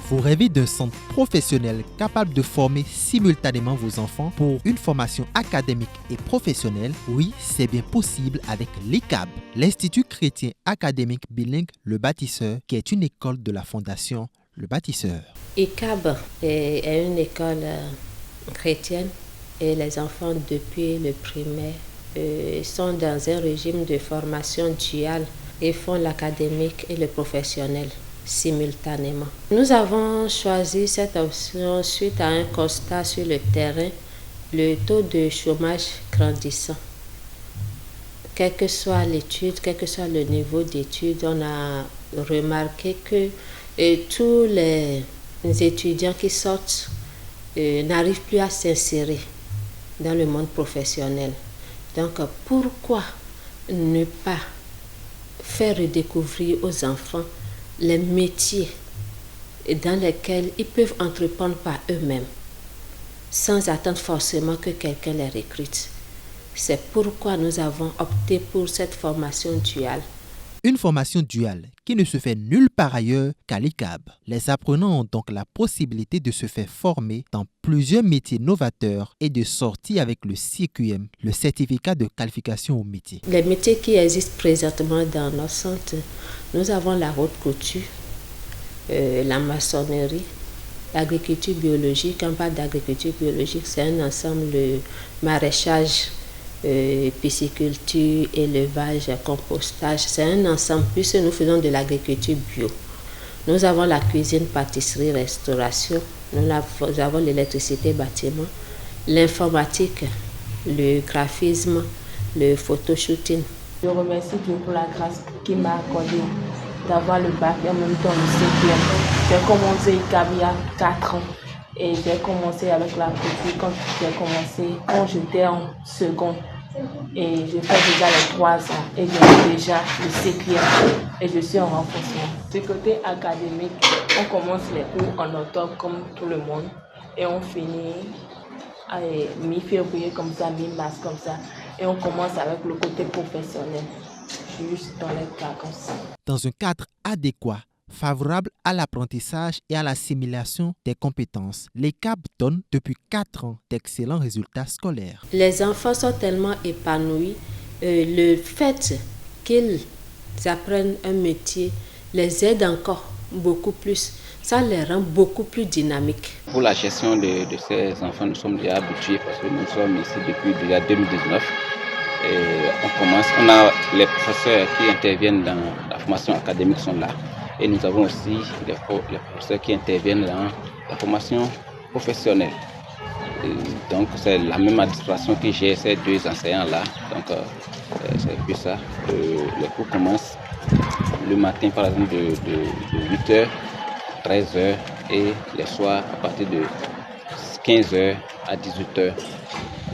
Vous rêvez d'un centre professionnel capable de former simultanément vos enfants pour une formation académique et professionnelle? Oui, c'est bien possible avec l'ICAB, l'Institut chrétien académique bilingue Le Bâtisseur, qui est une école de la Fondation Le Bâtisseur. ICAB est une école chrétienne et les enfants depuis le primaire sont dans un régime de formation duale et font l'académique et le professionnel simultanément. Nous avons choisi cette option suite à un constat sur le terrain, le taux de chômage grandissant. Quelle que soit l'étude, quel que soit le niveau d'études, on a remarqué que tous les étudiants qui sortent n'arrivent plus à s'insérer dans le monde professionnel. Donc pourquoi ne pas faire redécouvrir aux enfants les métiers dans lesquels ils peuvent entreprendre par eux-mêmes, sans attendre forcément que quelqu'un les recrute. C'est pourquoi nous avons opté pour cette formation duale. Une formation duale qui ne se fait nulle part ailleurs qu'à l'ICAB. Les apprenants ont donc la possibilité de se faire former dans plusieurs métiers novateurs et de sortir avec le CQM, le certificat de qualification au métier. Les métiers qui existent présentement dans nos centres, nous avons la haute couture, la maçonnerie, l'agriculture biologique. Quand on parle d'agriculture biologique, c'est un ensemble de maraîchage, pisciculture, élevage, compostage. C'est un ensemble puisque nous faisons de l'agriculture bio. Nous avons la cuisine, pâtisserie, restauration. Nous avons l'électricité, bâtiment, l'informatique, le graphisme, le photoshooting. Je remercie Dieu pour la grâce qu'il m'a accordée d'avoir le bac et en même temps le CQM. J'ai commencé ICAB il y a 4 ans et j'ai commencé avec la couture quand j'étais en seconde. Et je fais déjà les 3 ans et j'ai déjà le CQM et je suis en renforcement. Du côté académique, on commence les cours en octobre comme tout le monde et on finit à mi-février comme ça, mi-mars comme ça. Et on commence avec le côté professionnel, juste dans les vacances. Dans un cadre adéquat, favorable à l'apprentissage et à l'assimilation des compétences, l'ICAB donne depuis 4 ans d'excellents résultats scolaires. Les enfants sont tellement épanouis. Le fait qu'ils apprennent un métier les aide encore beaucoup plus. Ça les rend beaucoup plus dynamiques. Pour la gestion de ces enfants, nous sommes déjà habitués parce que nous sommes ici depuis déjà 2019. Et on a les professeurs qui interviennent dans la formation académique sont là. Et nous avons aussi les professeurs qui interviennent dans la formation professionnelle. Et donc c'est la même administration qui gère ces 2 enseignants-là. Donc c'est plus ça. Les cours commencent le matin par exemple de 8h, 13h et les soirs à partir de 15h à 18h.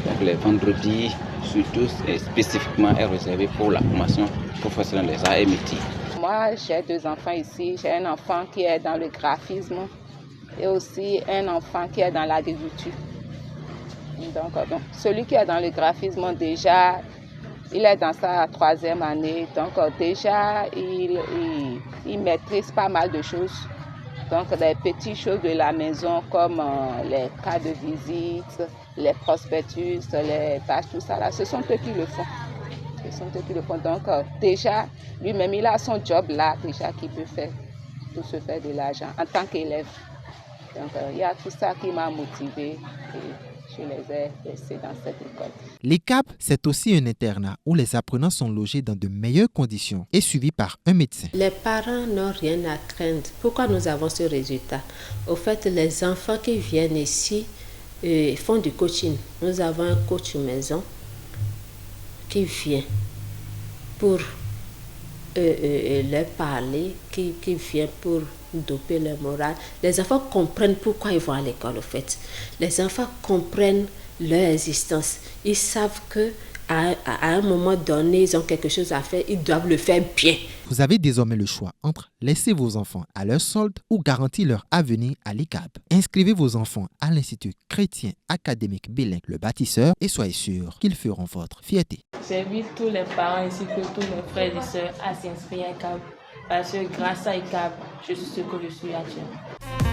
Donc les vendredis surtout et spécifiquement est réservé pour la formation professionnelle des arts et métiers. Moi, j'ai 2 enfants ici. J'ai un enfant qui est dans le graphisme et aussi un enfant qui est dans l'agriculture. Donc, celui qui est dans le graphisme, déjà, il est dans sa 3e année. Donc, déjà, il maîtrise pas mal de choses. Donc, des petites choses de la maison comme les cartes de visite, les prospectus, les tâches, tout ça, là, ce sont eux qui le font. Donc déjà, lui-même, il a son job là, déjà, qui peut faire, tout se faire de l'argent en tant qu'élève. Donc il y a tout ça qui m'a motivée et je les ai laissés dans cette école. L'ICAB, c'est aussi un internat où les apprenants sont logés dans de meilleures conditions et suivis par un médecin. Les parents n'ont rien à craindre. Pourquoi nous avons ce résultat? Au fait, les enfants qui viennent ici font du coaching. Nous avons un coach maison qui vient pour leur parler, qui vient pour doper leur morale. Les enfants comprennent pourquoi ils vont à l'école, au fait. Les enfants comprennent leur existence. Ils savent que à un moment donné, ils ont quelque chose à faire, ils doivent le faire bien. Vous avez désormais le choix entre laisser vos enfants à leur solde ou garantir leur avenir à l'ICAB. Inscrivez vos enfants à l'Institut chrétien académique bilingue Le Bâtisseur et soyez sûrs qu'ils feront votre fierté. J'invite tous les parents ainsi que tous mes frères et sœurs à s'inscrire à ICAB parce que grâce à ICAB, je suis ce que je suis actuellement.